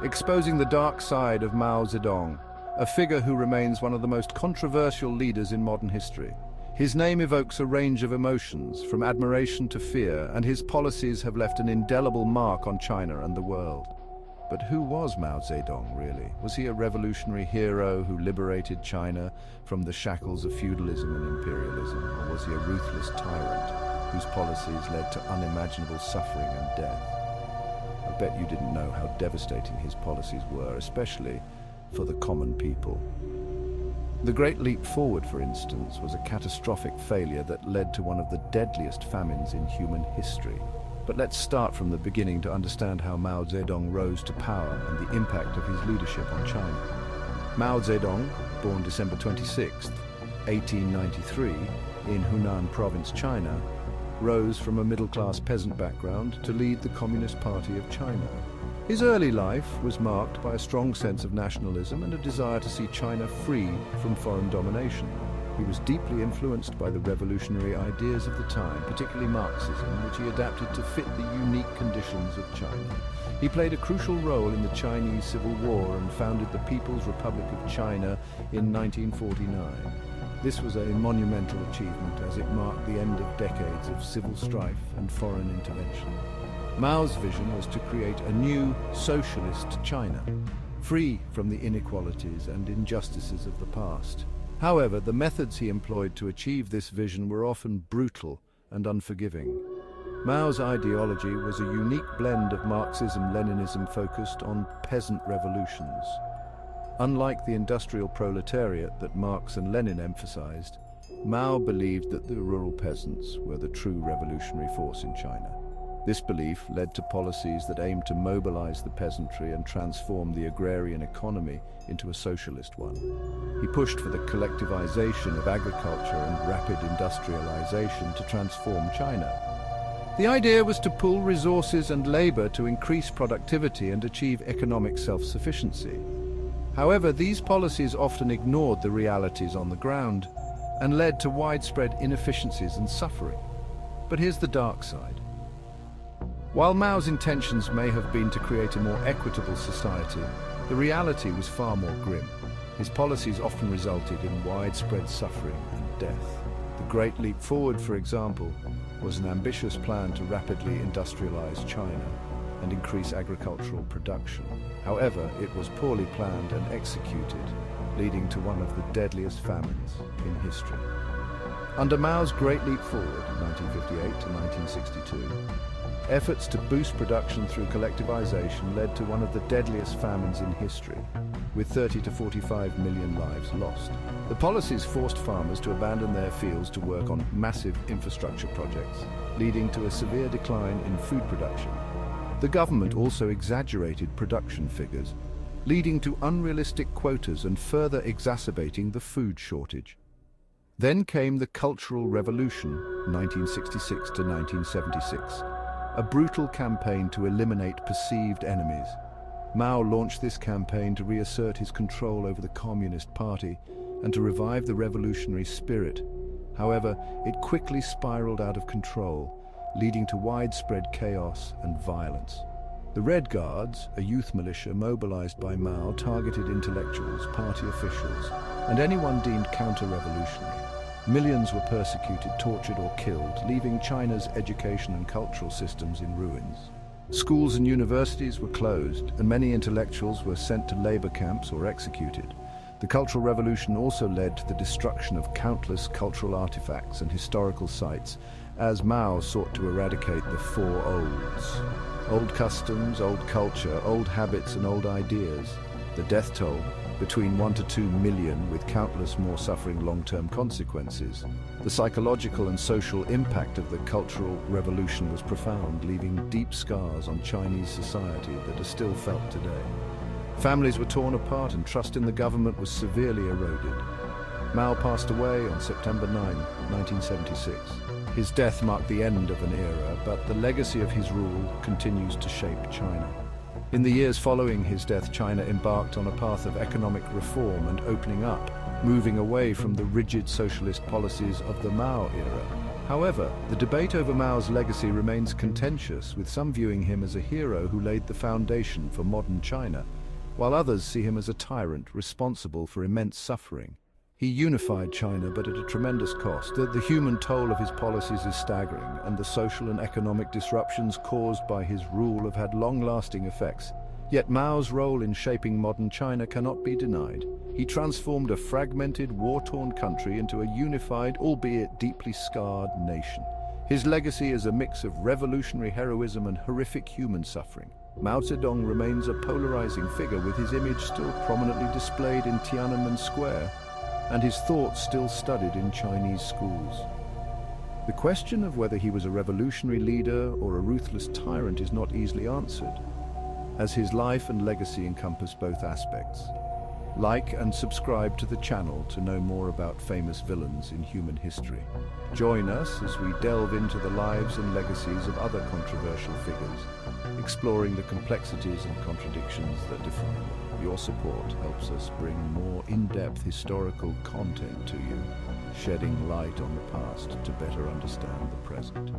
exposing the dark side of Mao Zedong, a figure who remains one of the most controversial leaders in modern history. His name evokes a range of emotions, from admiration to fear, and his policies have left an indelible mark on China and the world. But who was Mao Zedong, really? Was he a revolutionary hero who liberated China from the shackles of feudalism and imperialism, or was he a ruthless tyrant whose policies led to unimaginable suffering and death? I bet you didn't know how devastating his policies were, especially for the common people. The Great Leap Forward, for instance, was a catastrophic failure that led to one of the deadliest famines in human history. But let's start from the beginning to understand how Mao Zedong rose to power and the impact of his leadership on China. Mao Zedong, born December 26, 1893, in Hunan Province, China, rose from a middle-class peasant background to lead the Communist Party of China. His early life was marked by a strong sense of nationalism and a desire to see China free from foreign domination. He was deeply influenced by the revolutionary ideas of the time, particularly Marxism, which he adapted to fit the unique conditions of China. He played a crucial role in the Chinese Civil War and founded the People's Republic of China in 1949. This was a monumental achievement as it marked the end of decades of civil strife and foreign intervention. Mao's vision was to create a new socialist China, free from the inequalities and injustices of the past. However, the methods he employed to achieve this vision were often brutal and unforgiving. Mao's ideology was a unique blend of Marxism-Leninism focused on peasant revolutions. Unlike the industrial proletariat that Marx and Lenin emphasized, Mao believed that the rural peasants were the true revolutionary force in China. This belief led to policies that aimed to mobilize the peasantry and transform the agrarian economy into a socialist one. He pushed for the collectivization of agriculture and rapid industrialization to transform China. The idea was to pool resources and labor to increase productivity and achieve economic self-sufficiency. However, these policies often ignored the realities on the ground and led to widespread inefficiencies and suffering. But here's the dark side. While Mao's intentions may have been to create a more equitable society, the reality was far more grim. His policies often resulted in widespread suffering and death. The Great Leap Forward, for example, was an ambitious plan to rapidly industrialize China and increase agricultural production. However, it was poorly planned and executed, leading to one of the deadliest famines in history. Under Mao's Great Leap Forward, 1958 to 1962, efforts to boost production through collectivization led to one of the deadliest famines in history, with 30 to 45 million lives lost. The policies forced farmers to abandon their fields to work on massive infrastructure projects, leading to a severe decline in food production. The government also exaggerated production figures, leading to unrealistic quotas and further exacerbating the food shortage. Then came the Cultural Revolution, 1966 to 1976. A brutal campaign to eliminate perceived enemies. Mao launched this campaign to reassert his control over the Communist Party and to revive the revolutionary spirit. However, it quickly spiraled out of control, leading to widespread chaos and violence. The Red Guards, a youth militia mobilized by Mao, targeted intellectuals, party officials, and anyone deemed counter-revolutionary. Millions were persecuted, tortured, or killed, leaving China's education and cultural systems in ruins. Schools and universities were closed, and many intellectuals were sent to labor camps or executed. The Cultural Revolution also led to the destruction of countless cultural artifacts and historical sites, as Mao sought to eradicate the four olds. Old customs, old culture, old habits, and old ideas. The death toll, between 1 to 2 million, with countless more suffering long-term consequences. The psychological and social impact of the Cultural Revolution was profound, leaving deep scars on Chinese society that are still felt today. Families were torn apart and trust in the government was severely eroded. Mao passed away on September 9, 1976. His death marked the end of an era, but the legacy of his rule continues to shape China. In the years following his death, China embarked on a path of economic reform and opening up, moving away from the rigid socialist policies of the Mao era. However, the debate over Mao's legacy remains contentious, with some viewing him as a hero who laid the foundation for modern China, while others see him as a tyrant responsible for immense suffering. He unified China, but at a tremendous cost. The human toll of his policies is staggering, and the social and economic disruptions caused by his rule have had long-lasting effects. Yet Mao's role in shaping modern China cannot be denied. He transformed a fragmented, war-torn country into a unified, albeit deeply scarred, nation. His legacy is a mix of revolutionary heroism and horrific human suffering. Mao Zedong remains a polarizing figure, with his image still prominently displayed in Tiananmen Square, and his thoughts still studied in Chinese schools. The question of whether he was a revolutionary leader or a ruthless tyrant is not easily answered, as his life and legacy encompass both aspects. Like and subscribe to the channel to know more about famous villains in human history. Join us as we delve into the lives and legacies of other controversial figures, exploring the complexities and contradictions that define them. Your support helps us bring more in-depth historical content to you, shedding light on the past to better understand the present.